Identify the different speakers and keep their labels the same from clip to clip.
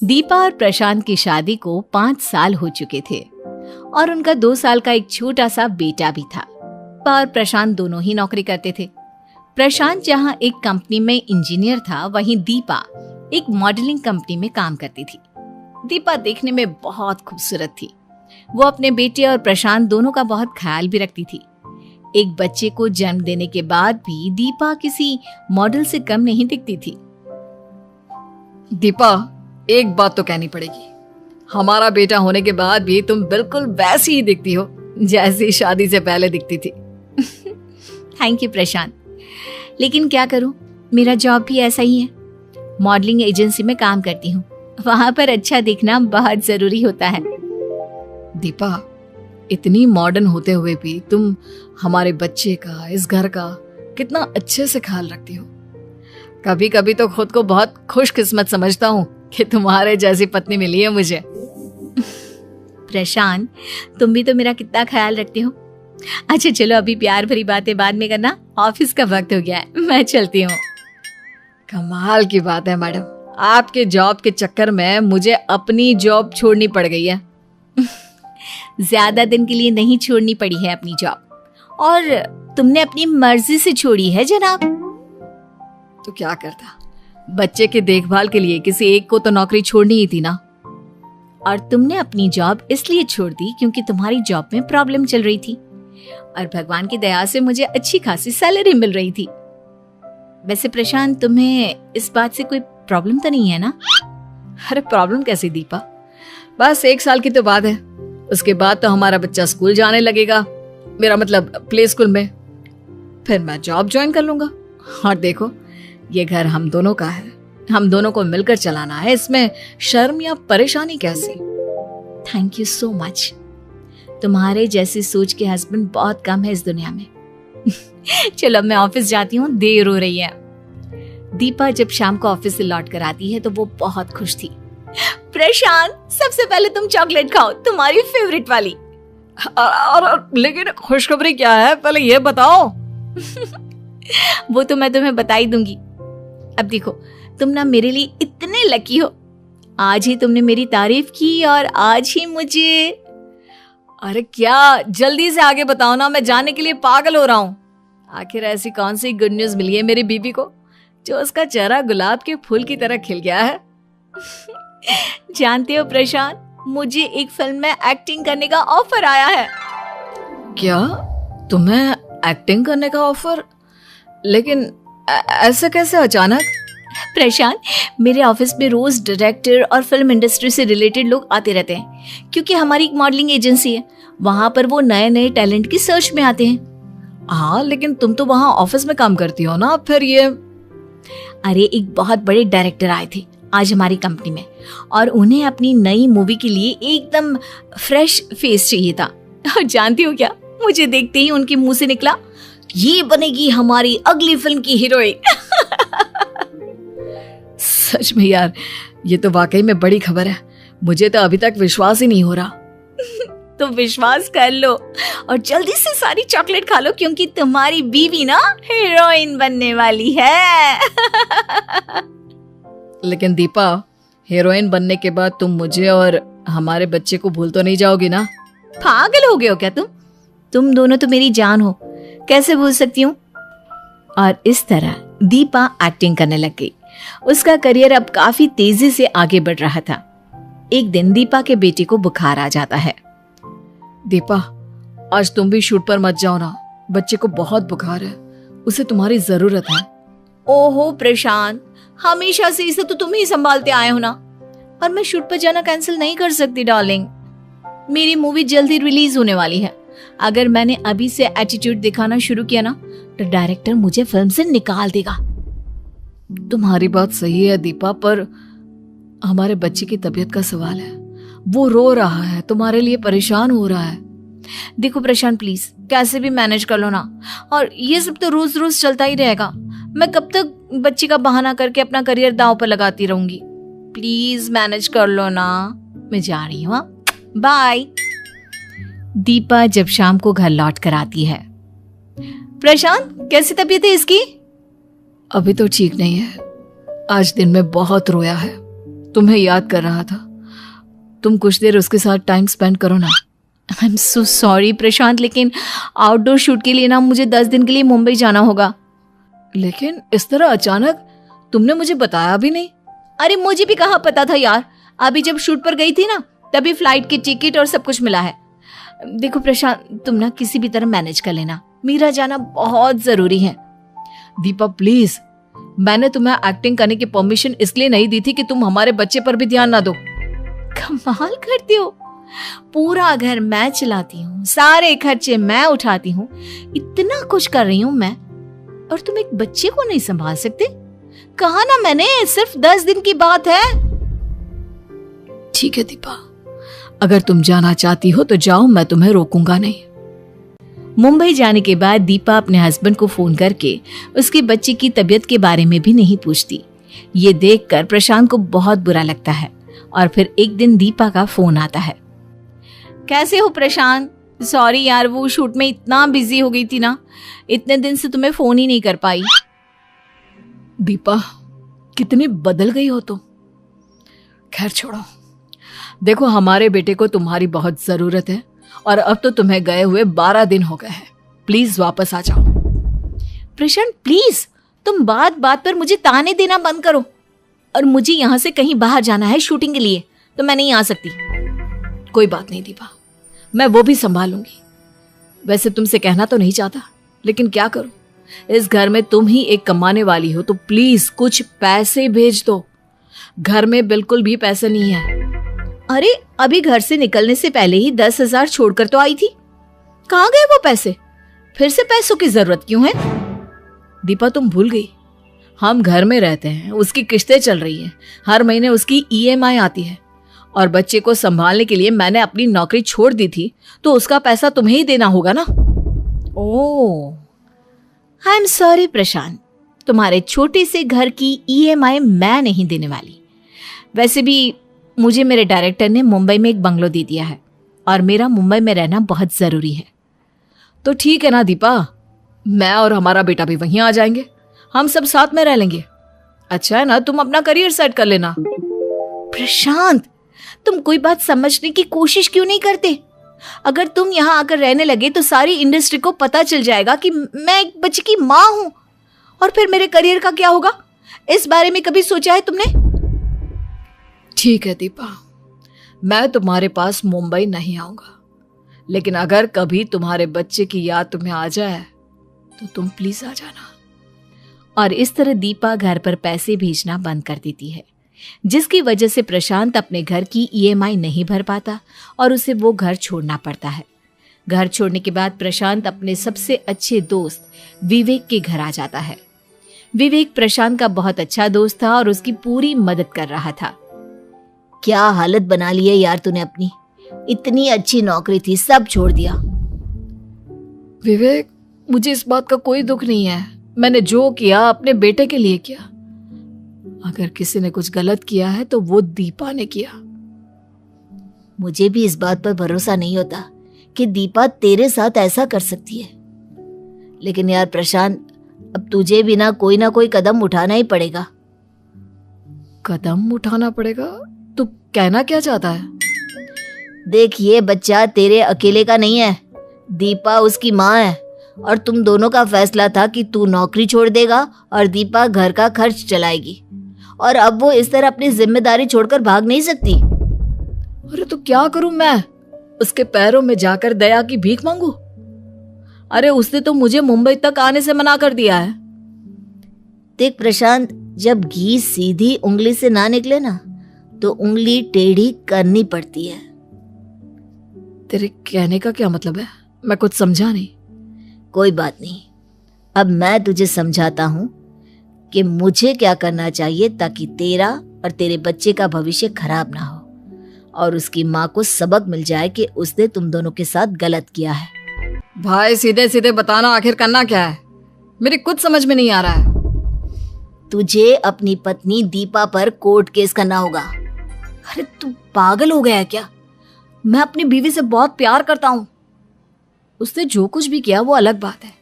Speaker 1: दीपा और प्रशांत की शादी को 5 साल हो चुके थे और उनका 2 साल का एक छोटा सा बेटा भी था। दीपा और प्रशांत दोनों ही नौकरी करते थे। प्रशांत जहां एक कंपनी में इंजीनियर था, वहीं दीपा एक मॉडलिंग कंपनी में काम करती थी। दीपा देखने में बहुत खूबसूरत थी। वो अपने बेटे और प्रशांत दोनों का बहुत ख्याल भी रखती थी। एक बच्चे को जन्म देने के बाद भी दीपा किसी मॉडल से कम नहीं दिखती थी।
Speaker 2: दीपा, एक बात तो कहनी पड़ेगी, हमारा बेटा होने के बाद भी तुम बिल्कुल वैसी ही दिखती हो जैसी शादी से पहले दिखती थी।
Speaker 1: थैंक यू प्रशांत, लेकिन क्या करूं, मेरा जॉब भी ऐसा ही है। मॉडलिंग एजेंसी में काम करती हूँ, वहां पर अच्छा दिखना बहुत जरूरी होता है।
Speaker 2: दीपा, इतनी मॉडर्न होते हुए भी तुम हमारे बच्चे का, इस घर का कितना अच्छे से ख्याल रखती हो। कभी कभी तो खुद को बहुत खुशकिस्मत समझता हूँ कि तुम्हारे जैसी पत्नी मिली है मुझे।
Speaker 1: प्रशांत, तुम भी तो मेरा कितना ख्याल रखते हो। अच्छा चलो, अभी प्यार भरी बातें बाद में करना, ऑफिस का वक्त हो गया है, मैं चलती हूँ।
Speaker 2: कमाल की बात है मैडम, आपके जॉब के चक्कर में मुझे अपनी जॉब छोड़नी पड़ गई है।
Speaker 1: ज्यादा दिन के लिए नहीं छोड़नी पड़ी है अपनी जॉब, और तुमने अपनी मर्जी से छोड़ी है जनाब।
Speaker 2: तो क्या करता, बच्चे की देखभाल के लिए किसी एक को तो नौकरी छोड़नी ही थी ना।
Speaker 1: और तुमने अपनी जॉब इसलिए छोड़ दी क्योंकि तुम्हारी जॉब में प्रॉब्लम चल रही थी, और भगवान की दया से मुझे अच्छी खासी सैलरी मिल रही थी। वैसे प्रशांत, तुम्हें इस बात से कोई प्रॉब्लम तो नहीं है ना?
Speaker 2: अरे प्रॉब्लम कैसी दीपा, बस 1 साल की तो बात है, उसके बाद तो हमारा बच्चा स्कूल जाने लगेगा, मेरा मतलब प्ले स्कूल में, फिर मैं जॉब ज्वाइन कर लूंगा। और देखो, ये घर हम दोनों का है, हम दोनों को मिलकर चलाना है, इसमें शर्म या परेशानी कैसी?
Speaker 1: Thank you so much. तुम्हारे जैसी सोच के हस्बैंड बहुत कम है इस दुनिया में। चलो मैं ऑफिस जाती हूँ, देर हो रही है। दीपा जब शाम को ऑफिस से लौट कर आती है तो वो बहुत खुश थी। प्रशांत, सबसे पहले तुम चॉकलेट खाओ, तुम्हारी फेवरेट वाली।
Speaker 2: और लेकिन खुशखबरी क्या है, पहले ये बताओ।
Speaker 1: वो तो मैं तुम्हें बता ही दूंगी। अब देखो, तुम ना मेरे लिए इतने लकी हो। आज ही तुमने मेरी तारीफ की और आज ही मुझे।
Speaker 2: अरे क्या, जल्दी से आगे बताओ ना, मैं जानने के लिए पागल हो रहा हूँ। आखिर ऐसी कौन सी गुड न्यूज मिली है मेरी बीबी को जो उसका चेहरा गुलाब के फूल की तरह खिल गया है?
Speaker 1: जानते हो प्रशांत, मुझे एक फिल्म में एक्टिंग करने का ऑफर आया है।
Speaker 2: क्या, तुम्हें एक्टिंग करने का ऑफर? लेकिन ऐसा कैसे अचानक?
Speaker 1: प्रशांत, मेरे ऑफिस में रोज डायरेक्टर और फिल्म इंडस्ट्री से रिलेटेड लोग आते रहते हैं, क्योंकि हमारी एक मॉडलिंग एजेंसी है। वहां पर वो नए नए टैलेंट की सर्च में आते हैं।
Speaker 2: हाँ, लेकिन तुम तो वहां ऑफिस में काम करती हो ना, फिर ये?
Speaker 1: अरे, एक बहुत बड़े डायरेक्टर आए थे आज हमारी कंपनी में, और उन्हें अपनी नई मूवी के लिए एकदम फ्रेश फेस चाहिए था। और जानती हो क्या, मुझे देखते ही उनके मुंह से निकला, ये बनेगी हमारी अगली फिल्म की हीरोइन।
Speaker 2: सच में यार, ये तो वाकई में बड़ी खबर है, मुझे तो अभी तक विश्वास ही नहीं हो रहा।
Speaker 1: तो विश्वास कर लो और जल्दी से सारी चॉकलेट खा लो, क्योंकि तुम्हारी बीवी ना हीरोइन बनने वाली है।
Speaker 2: लेकिन दीपा, हीरोइन बनने के बाद तुम मुझे और हमारे बच्चे को भूल तो नहीं जाओगी ना?
Speaker 1: पागल हो गए हो क्या तुम दोनों तो मेरी जान हो, कैसे भूल सकती हूँ? और इस तरह दीपा एक्टिंग करने लग गई। उसका करियर अब काफी तेजी से आगे बढ़ रहा था। एक दिन दीपा के बेटे को बुखार आ जाता है।
Speaker 2: दीपा, आज तुम भी शूट पर मत जाओ ना, बच्चे को बहुत बुखार है, उसे तुम्हारी जरूरत है।
Speaker 1: ओहो प्रशांत, हमेशा से इसे तो तुम ही संभालते आए हो ना, और मैं शूट पर जाना कैंसिल नहीं कर सकती डार्लिंग। मेरी मूवी जल्दी रिलीज होने वाली है। अगर मैंने अभी से एटीट्यूड दिखाना शुरू किया ना, तो डायरेक्टर मुझे फिल्म से निकाल देगा।
Speaker 2: तुम्हारी बात सही है दीपा, पर हमारे बच्चे की तबीयत का सवाल है, वो रो रहा है, तुम्हारे लिए परेशान हो रहा है।
Speaker 1: देखो प्रशांत, प्लीज कैसे भी मैनेज कर लो ना, और ये सब तो रोज रोज चलता ही रहेगा। मैं कब तक बच्ची का बहाना करके अपना करियर दांव पर लगाती रहूंगी? प्लीज मैनेज कर लो ना, मैं जा रही हूँ, बाय। दीपा जब शाम को घर लौट कर आती है। प्रशांत, कैसी तबीयत है इसकी?
Speaker 2: अभी तो ठीक नहीं है, आज दिन में बहुत रोया है, तुम्हें याद कर रहा था। तुम कुछ देर उसके साथ टाइम स्पेंड करो ना।
Speaker 1: आई एम सो सॉरी प्रशांत, लेकिन आउटडोर शूट के लिए ना मुझे 10 दिन के लिए मुंबई जाना होगा।
Speaker 2: लेकिन इस तरह अचानक तुमने मुझे बताया भी नहीं।
Speaker 1: अरे मुझे भी कहाँ पता था यार, अभी जब शूट पर गई थी ना तभी फ्लाइट की टिकट और सब कुछ मिला है। देखो प्रशांत, तुम ना किसी भी तरह मैनेज कर लेना, मेरा जाना बहुत जरूरी है।
Speaker 2: दीपा प्लीज, मैंने तुम्हें एक्टिंग करने की परमिशन इसलिए नहीं दी थी कि तुम हमारे बच्चे पर भी ध्यान ना दो।
Speaker 1: कमाल करती हो, पूरा घर मैं चलाती हूँ, सारे खर्चे मैं उठाती हूँ, इतना कुछ कर रही हूँ मैं, और तुम एक बच्चे को नहीं संभाल सकते? कहा ना मैंने, सिर्फ 10 दिन की बात है।
Speaker 2: ठीक है दीपा, अगर तुम जाना चाहती हो तो जाओ, मैं तुम्हें रोकूंगा नहीं।
Speaker 1: मुंबई जाने के बाद दीपा अपने हस्बैंड को फोन करके उसके बच्चे की तबीयत के बारे में भी नहीं पूछती। ये देखकर प्रशांत को बहुत बुरा लगता है। और फिर एक दिन दीपा का फोन आता है। कैसे हो प्रशांत? सॉरी यार, वो शूट में इतना बिजी हो गई थी ना, इतने दिन से तुम्हें फोन ही नहीं कर पाई।
Speaker 2: दीपा, कितनी बदल गई हो तुम। खैर छोड़ो, देखो हमारे बेटे को तुम्हारी बहुत जरूरत है और अब तो तुम्हें गए हुए 12 दिन हो गए हैं। प्लीज वापस आ जाओ।
Speaker 1: प्रशांत प्लीज, तुम बात बात पर मुझे ताने देना बंद करो। और मुझे यहाँ से कहीं बाहर जाना है शूटिंग के लिए, तो मैं नहीं आ सकती।
Speaker 2: कोई बात नहीं दीपा, मैं वो भी संभालूंगी। वैसे तुमसे कहना तो नहीं चाहता, लेकिन क्या करूं, इस घर में तुम ही एक कमाने वाली हो, तो प्लीज कुछ पैसे भेज दो। घर में बिल्कुल भी पैसे नहीं है।
Speaker 1: अरे अभी घर से निकलने से पहले ही 10,000 छोड़कर तो आई थी, कहाँ गए वो पैसे? फिर से पैसों की जरूरत क्यों है?
Speaker 2: दीपा तुम भूल गई, हम घर में रहते हैं, उसकी किस्तें चल रही हैं, हर महीने उसकी EMI आती है, और बच्चे को संभालने के लिए मैंने अपनी नौकरी छोड़ दी थी, तो उसका पैसा तुम्हें ही देना होगा ना।
Speaker 1: ओह, आई एम सॉरी प्रशांत, तुम्हारे छोटे से घर की EMI मैं नहीं देने वाली। वैसे भी मुझे मेरे डायरेक्टर ने मुंबई में एक बंगलो दे दिया है और मेरा मुंबई में रहना बहुत जरूरी है।
Speaker 2: तो ठीक है ना दीपा, मैं और हमारा बेटा भी वहीं आ जाएंगे, हम सब साथ में रह लेंगे। अच्छा है ना, तुम अपना करियर सेट कर लेना।
Speaker 1: प्रशांत, तुम कोई बात समझने की कोशिश क्यों नहीं करते? अगर तुम यहाँ आकर रहने लगे तो सारी इंडस्ट्री को पता चल जाएगा कि मैं एक बच्चे की माँ हूं, और फिर मेरे करियर का क्या होगा? इस बारे में कभी सोचा है तुमने?
Speaker 2: ठीक है दीपा, मैं तुम्हारे पास मुंबई नहीं आऊंगा, लेकिन अगर कभी तुम्हारे बच्चे की याद तुम्हें आ जाए तो तुम प्लीज आ जाना।
Speaker 1: और इस तरह दीपा घर पर पैसे भेजना बंद कर देती है, जिसकी वजह से प्रशांत अपने घर की EMI नहीं भर पाता और उसे वो घर छोड़ना पड़ता है। घर छोड़ने के बाद प्रशांत अपने सबसे अच्छे दोस्त विवेक के घर आ जाता है। विवेक प्रशांत का बहुत अच्छा दोस्त था और उसकी पूरी मदद कर रहा था। क्या हालत बना ली है यार तूने अपनी, इतनी अच्छी नौकरी थी, सब छोड़ दिया।
Speaker 2: विवेक, मुझे इस बात का कोई दुख नहीं है, मैंने जो किया अपने बेटे के लिए किया। अगर किसी ने कुछ गलत किया है तो वो दीपा ने किया।
Speaker 1: मुझे भी इस बात पर भरोसा नहीं होता कि दीपा तेरे साथ ऐसा कर सकती है, लेकिन यार प्रशांत, अब तुझे भी ना कोई कदम उठाना ही पड़ेगा।
Speaker 2: कदम उठाना पड़ेगा? तू कहना क्या चाहता है?
Speaker 1: देख, ये बच्चा तेरे अकेले का नहीं है, दीपा उसकी माँ है, और तुम दोनों का फैसला था कि तू नौकरी छोड़ देगा और दीपा घर का खर्च चलाएगी, और अब वो इस तरह अपनी जिम्मेदारी छोड़कर भाग नहीं सकती।
Speaker 2: अरे तो क्या करूं मैं? उसके पैरों में जाकर दया की भीख मांगू? अरे उसने तो मुझे मुंबई तक आने से मना कर दिया है।
Speaker 1: देख प्रशांत, जब घी सीधी उंगली से ना निकले ना तो उंगली टेढ़ी करनी पड़ती है।
Speaker 2: तेरे कहने का क्या मतलब है? मैं कुछ समझा नहीं।
Speaker 1: कोई बात नहीं, अब मैं तुझे समझाता हूँ कि मुझे क्या करना चाहिए ताकि तेरा और तेरे बच्चे का भविष्य खराब ना हो और उसकी माँ को सबक मिल जाए कि उसने तुम दोनों के साथ गलत किया है।
Speaker 2: भाई सीधे सीधे बताना, आखिर करना क्या है? मेरे कुछ समझ में नहीं आ रहा है।
Speaker 1: तुझे अपनी पत्नी दीपा पर कोर्ट केस करना होगा। अरे तू पागल हो गया है क्या? मैं अपनी बीवी से बहुत प्यार करता हूँ।
Speaker 2: उसने जो कुछ भी किया वो अलग बात है,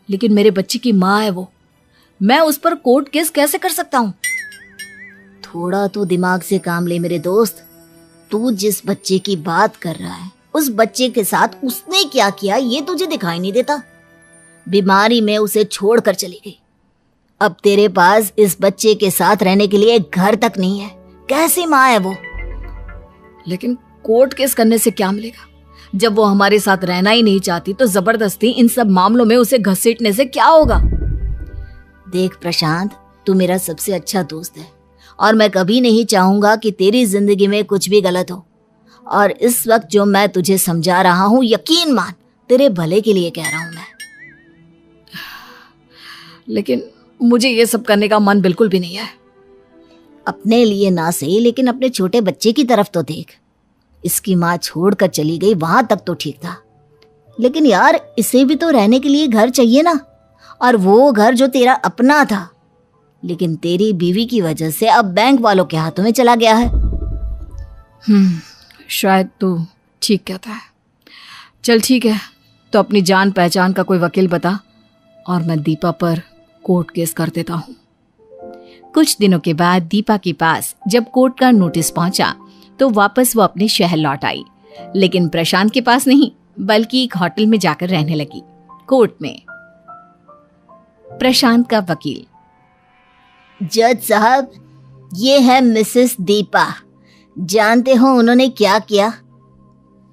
Speaker 2: लेकिन मेरे बच्चे की माँ है वो, मैं उस पर कोर्ट केस कैसे कर सकता हूँ?
Speaker 3: थोड़ा तो दिमाग से काम ले मेरे दोस्त। तू जिस बच्चे की बात कर रहा है उस बच्चे के साथ उसने क्या किया ये तुझे दिखाई नहीं देता। बीमारी में उसे छोड़कर चली गई। अब तेरे पास इस बच्चे के साथ रहने के लिए घर तक नहीं है। कैसी माँ है वो?
Speaker 2: लेकिन कोर्ट केस करने से क्या मिलेगा? जब वो हमारे साथ रहना ही नहीं चाहती तो जबरदस्ती इन सब मामलों में उसे घसीटने से क्या होगा?
Speaker 3: देख प्रशांत, तू मेरा सबसे अच्छा दोस्त है और मैं कभी नहीं चाहूंगा कि तेरी जिंदगी में कुछ भी गलत हो। और इस वक्त जो मैं तुझे समझा रहा हूं, यकीन मान तेरे भले के लिए कह रहा हूं मैं।
Speaker 2: लेकिन मुझे ये सब करने का मन बिल्कुल भी नहीं है।
Speaker 3: अपने लिए ना सही, लेकिन अपने छोटे बच्चे की तरफ तो देख। इसकी माँ छोड़कर चली गई, वहां तक तो ठीक था, लेकिन यार इसे भी तो रहने के लिए घर चाहिए ना। और वो घर जो तेरा अपना था, लेकिन तेरी बीवी की वजह से अब बैंक वालों के हाथों में चला गया है।
Speaker 2: शायद तू ठीक कहता है। चल ठीक है, तो अपनी जान पहचान का कोई वकील बता और मैं दीपा पर कोर्ट केस कर देता हूँ।
Speaker 1: कुछ दिनों के बाद दीपा के पास जब कोर्ट का नोटिस पहुंचा तो वापस वो अपने शहर लौट आई, लेकिन प्रशांत के पास नहीं, बल्कि एक होटल में जाकर रहने लगी। कोर्ट में प्रशांत का वकील।
Speaker 3: जज साहब, ये है मिसेस दीपा। जानते हो उन्होंने क्या किया?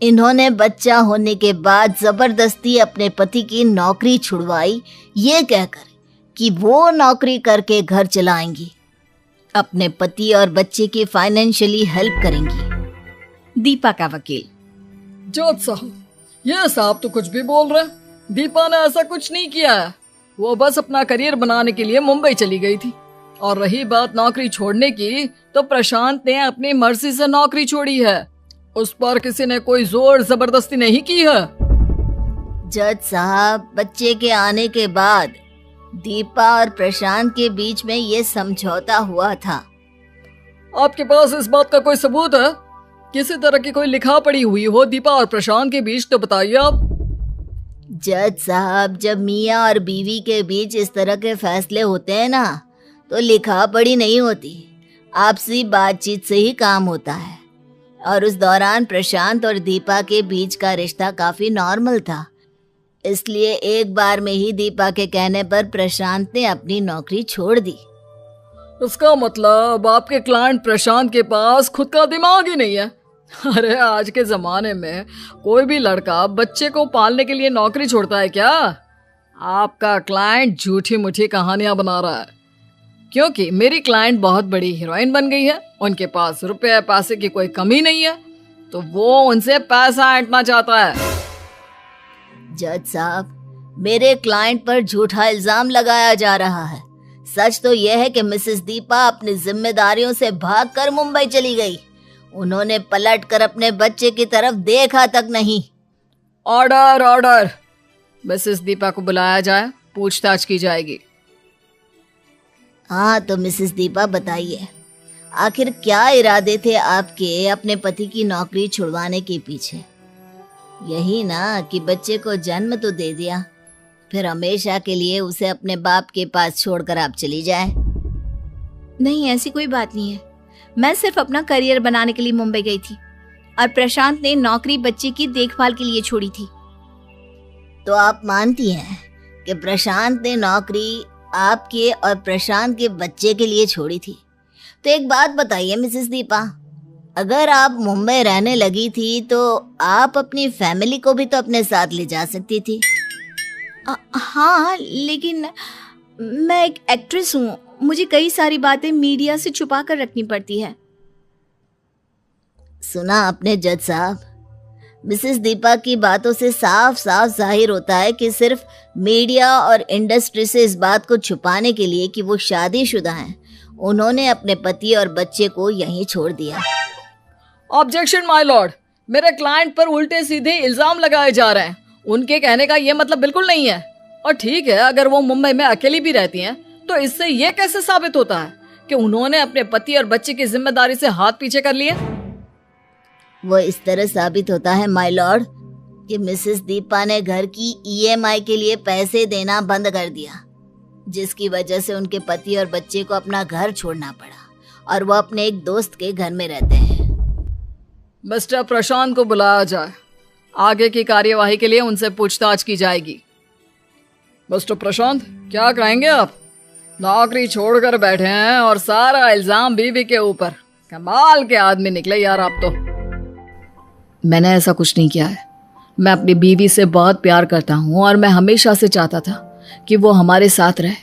Speaker 3: इन्होंने बच्चा होने के बाद जबरदस्ती अपने पति की नौकरी छुड़वाई, ये कहकर कि वो नौकरी करके घर चलाएंगी, अपने पति और बच्चे की फाइनेंशियली हेल्प करेंगी।
Speaker 1: दीपा का वकील।
Speaker 2: जज साहब, ये साहब तो कुछ भी बोल रहे हैं। दीपा ने ऐसा कुछ नहीं किया है। वो बस अपना करियर बनाने के लिए मुंबई चली गई थी। और रही बात नौकरी छोड़ने की, तो प्रशांत ने अपनी मर्जी से नौकरी छोड़ी है। उस पर किसी ने कोई जोर जबरदस्ती नहीं की है।
Speaker 3: जज साहब, बच्चे के आने के बाद दीपा और प्रशांत के बीच में ये समझौता हुआ था।
Speaker 2: आपके पास इस बात का कोई सबूत है? किसी तरह की कोई लिखा पड़ी हुई हो दीपा और प्रशांत के बीच, तो बताइए आप।
Speaker 3: जज साहब, जब मियाँ और बीवी के बीच इस तरह के फैसले होते हैं ना, तो लिखा पढ़ी नहीं होती, आपसी बातचीत से ही काम होता है। और उस दौरान प्रशांत और दीपा के बीच का रिश्ता काफी नॉर्मल था, इसलिए एक बार में ही दीपा के कहने पर प्रशांत ने अपनी नौकरी छोड़ दी।
Speaker 2: इसका मतलब आपके क्लाइंट प्रशांत के पास खुद का दिमाग ही नहीं है। अरे आज के जमाने में कोई भी लड़का बच्चे को पालने के लिए नौकरी छोड़ता है क्या? आपका क्लाइंट झूठी मूठी कहानियां बना रहा है, क्योंकि मेरी क्लाइंट बहुत बड़ी हीरोइन बन गई है। उनके पास रुपए पैसे की कोई कमी नहीं है, तो वो उनसे पैसा ऐंठना चाहता है।
Speaker 3: जज साहब, मेरे क्लाइंट पर झूठा इल्जाम लगाया जा रहा है। सच तो यह है कि मिसेस दीपा अपनी जिम्मेदारियों से भागकर मुंबई चली गई। उन्होंने पलटकर अपने बच्चे की तरफ देखा तक नहीं।
Speaker 2: Order order. मिसेस दीपा को बुलाया जाए, पूछताछ की जाएगी।
Speaker 3: हाँ तो मिसेस दीपा बताइए, आखिर क्या इरादे थे आपके अपने पति की नौकरी छुड़वाने के पीछे? यही ना कि बच्चे को जन्म तो दे दिया, फिर हमेशा के लिए उसे अपने बाप के पास छोड़कर आप चली जाए।
Speaker 1: नहीं, ऐसी कोई बात नहीं है। मैं सिर्फ अपना करियर बनाने के लिए मुंबई गई थी और प्रशांत ने नौकरी बच्चे की देखभाल के लिए छोड़ी थी।
Speaker 3: तो आप मानती हैं कि प्रशांत ने नौकरी आपके और प्रशांत के बच्चे के लिए छोड़ी थी? तो एक बात बताइए मिसेस दीपा, अगर आप मुंबई रहने लगी थी तो आप अपनी फैमिली को भी तो अपने साथ ले जा सकती थी।
Speaker 1: हाँ, लेकिन मैं एक एक्ट्रेस हूँ, मुझे कई सारी बातें मीडिया से छुपा कर रखनी पड़ती है।
Speaker 3: सुना आपने जज साहब, मिसेस दीपा की बातों से साफ साफ जाहिर होता है कि सिर्फ मीडिया और इंडस्ट्री से इस बात को छुपाने के लिए कि वो शादीशुदा हैं, उन्होंने अपने पति और बच्चे को यहीं छोड़ दिया।
Speaker 2: ऑब्जेक्शन माय लॉर्ड, मेरे क्लाइंट पर उल्टे सीधे इल्जाम लगाए जा रहे हैं। उनके कहने का ये मतलब बिल्कुल नहीं है। और ठीक है, अगर वो मुंबई में अकेली भी रहती हैं, तो इससे ये कैसे साबित होता है कि उन्होंने अपने पति और बच्चे की जिम्मेदारी से हाथ पीछे कर लिए?
Speaker 3: वो इस तरह साबित होता है माय लॉर्ड कि मिसेस दीपा ने घर की EMI के लिए पैसे देना बंद कर दिया, जिसकी वजह से उनके पति और बच्चे को अपना घर छोड़ना पड़ा और वो अपने एक दोस्त के घर में रहते हैं।
Speaker 2: मिस्टर प्रशांत को बुलाया जाए, आगे की कार्यवाही के लिए उनसे पूछताछ की जाएगी। मिस्टर प्रशांत, क्या कहेंगे आप? नौकरी छोड़कर बैठे हैं और सारा इल्जाम बीवी के ऊपर। कमाल के आदमी निकले यार आप तो।
Speaker 1: मैंने ऐसा कुछ नहीं किया है। मैं अपनी बीवी से बहुत प्यार करता हूँ और मैं हमेशा से चाहता था कि वो हमारे साथ रहे,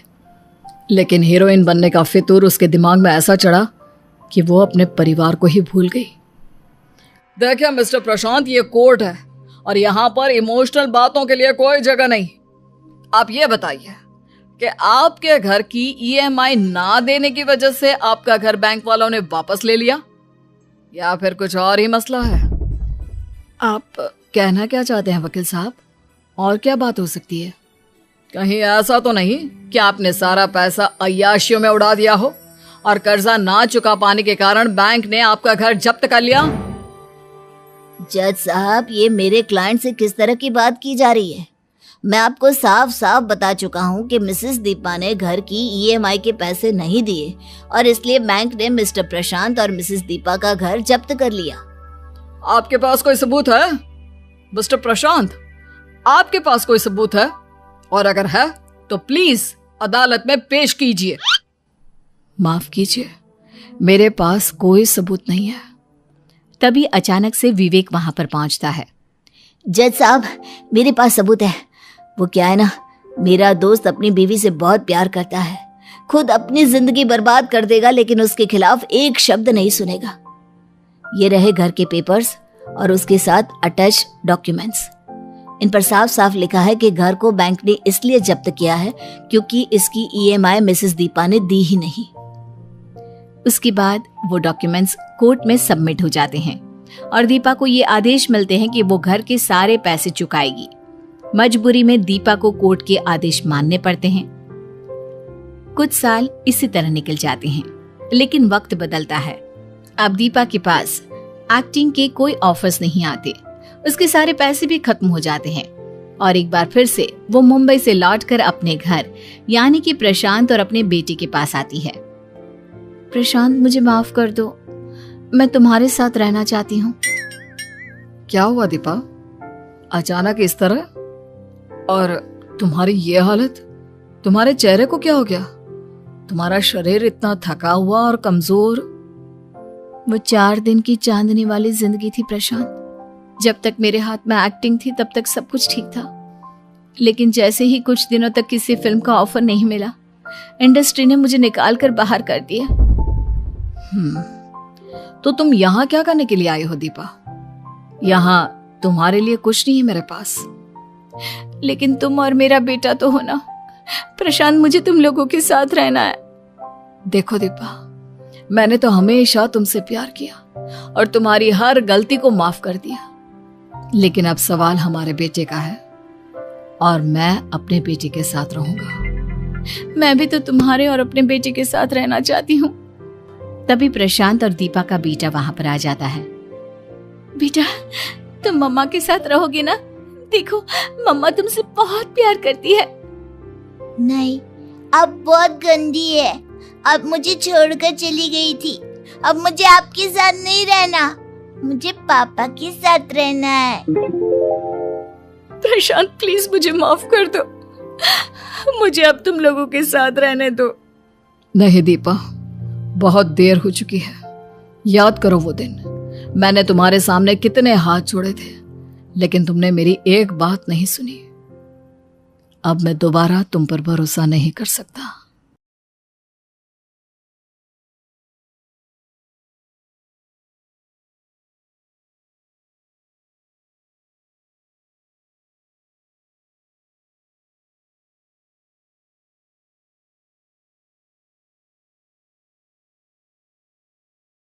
Speaker 1: लेकिन हीरोइन बनने का फितूर उसके दिमाग में ऐसा चढ़ा कि वो अपने परिवार को ही भूल गई।
Speaker 2: देखिए मिस्टर प्रशांत, ये कोर्ट है और यहाँ पर इमोशनल बातों के लिए कोई जगह नहीं। आप ये बताइए कि आपके घर की ईएमआई ना देने की वजह से आपका घर बैंक वालों ने वापस ले लिया या फिर कुछ और ही मसला है?
Speaker 1: आप कहना क्या चाहते हैं वकील साहब? और क्या बात हो सकती है?
Speaker 2: कहीं ऐसा तो नहीं कि आपने सारा पैसा अय्याशियों में उड़ा दिया हो और कर्जा ना चुका पाने के कारण बैंक ने आपका घर जब्त कर लिया?
Speaker 3: जज साहब, ये मेरे क्लाइंट से किस तरह की बात की जा रही है? मैं आपको साफ साफ बता चुका हूँ कि मिसेस दीपा ने घर की ईएमआई के पैसे नहीं दिए और इसलिए बैंक ने मिस्टर प्रशांत और मिसेस दीपा का घर जब्त कर लिया।
Speaker 2: आपके पास कोई सबूत है मिस्टर प्रशांत? आपके पास कोई सबूत है? और अगर है तो प्लीज अदालत में पेश कीजिए।
Speaker 1: माफ कीजिए, मेरे पास कोई सबूत नहीं है। तभी अचानक से विवेक वहां पर पहुंचता है।
Speaker 3: जज साहब, मेरे पास सबूत है। वो क्या है ना, मेरा दोस्त अपनी बीवी से बहुत प्यार करता है, खुद अपनी जिंदगी बर्बाद कर देगा लेकिन उसके खिलाफ एक शब्द नहीं सुनेगा। ये रहे घर के पेपर्स और उसके साथ अटैच डॉक्यूमेंट्स। इन पर साफ साफ लिखा है कि घर को बैंक ने इसलिए जब्त किया है क्योंकि इसकी ईएमआई मिसेस दीपा ने दी ही नहीं।
Speaker 1: उसके बाद वो डॉक्यूमेंट्स कोर्ट में सबमिट हो जाते हैं और दीपा को ये आदेश मिलते हैं कि वो घर के सारे पैसे चुकाएगी। मजबूरी में दीपा को कोर्ट के आदेश मानने पड़ते हैं। कुछ साल इसी तरह निकल जाते हैं, लेकिन वक्त बदलता है। अब दीपा के पास एक्टिंग के कोई ऑफर्स नहीं आते, उसके सारे पैसे भी खत्म हो जाते हैं और एक बार फिर से वो मुंबई से लौटकर अपने घर यानी कि प्रशांत और अपने बेटे के पास आती है। प्रशांत, मुझे माफ कर दो, मैं तुम्हारे साथ रहना चाहती हूँ।
Speaker 2: क्या हुआ दीपा, अचानक इस तरह? और तुम्हारी ये हालत, तुम्हारे चेहरे को क्या हो गया? तुम्हारा शरीर इतना थका हुआ और कमजोर।
Speaker 1: वो 4 दिन की चांदनी वाली जिंदगी थी प्रशांत। जब तक मेरे हाथ में एक्टिंग थी तब तक सब कुछ ठीक था, लेकिन जैसे ही कुछ दिनों तक किसी फिल्म का ऑफर नहीं मिला, इंडस्ट्री ने मुझे निकाल कर बाहर कर दिया।
Speaker 2: तो तुम यहाँ क्या करने के लिए आई हो दीपा? यहाँ तुम्हारे लिए कुछ नहीं है मेरे पास।
Speaker 1: लेकिन तुम और मेरा बेटा तो हो ना प्रशांत, मुझे तुम लोगों के साथ रहना है।
Speaker 2: देखो दीपा, मैंने तो हमेशा तुमसे प्यार किया और तुम्हारी हर गलती को माफ कर दिया, लेकिन अब सवाल हमारे बेटे का है और मैं अपने बेटे के साथ रहूंगा।
Speaker 1: मैं भी तो तुम्हारे और अपने बेटे के साथ रहना चाहती हूँ। तभी प्रशांत और दीपा का बेटा वहां पर आ जाता है। बेटा, तुम मम्मा के साथ रहोगे ना? देखो, मम्मा तुमसे बहुत प्यार करती है।
Speaker 3: नहीं, अब बहुत गंदी है। अब मुझे छोड़कर चली गई थी। अब मुझे आपके साथ नहीं रहना, मुझे पापा के साथ रहना है।
Speaker 1: प्रशांत, प्लीज मुझे माफ कर दो, मुझे अब तुम लोगों के साथ रहने दो।
Speaker 2: नहीं दीपा, बहुत देर हो चुकी है। याद करो वो दिन, मैंने तुम्हारे सामने कितने हाथ जोड़े थे, लेकिन तुमने मेरी एक बात नहीं सुनी। अब मैं दोबारा तुम पर भरोसा नहीं कर सकता।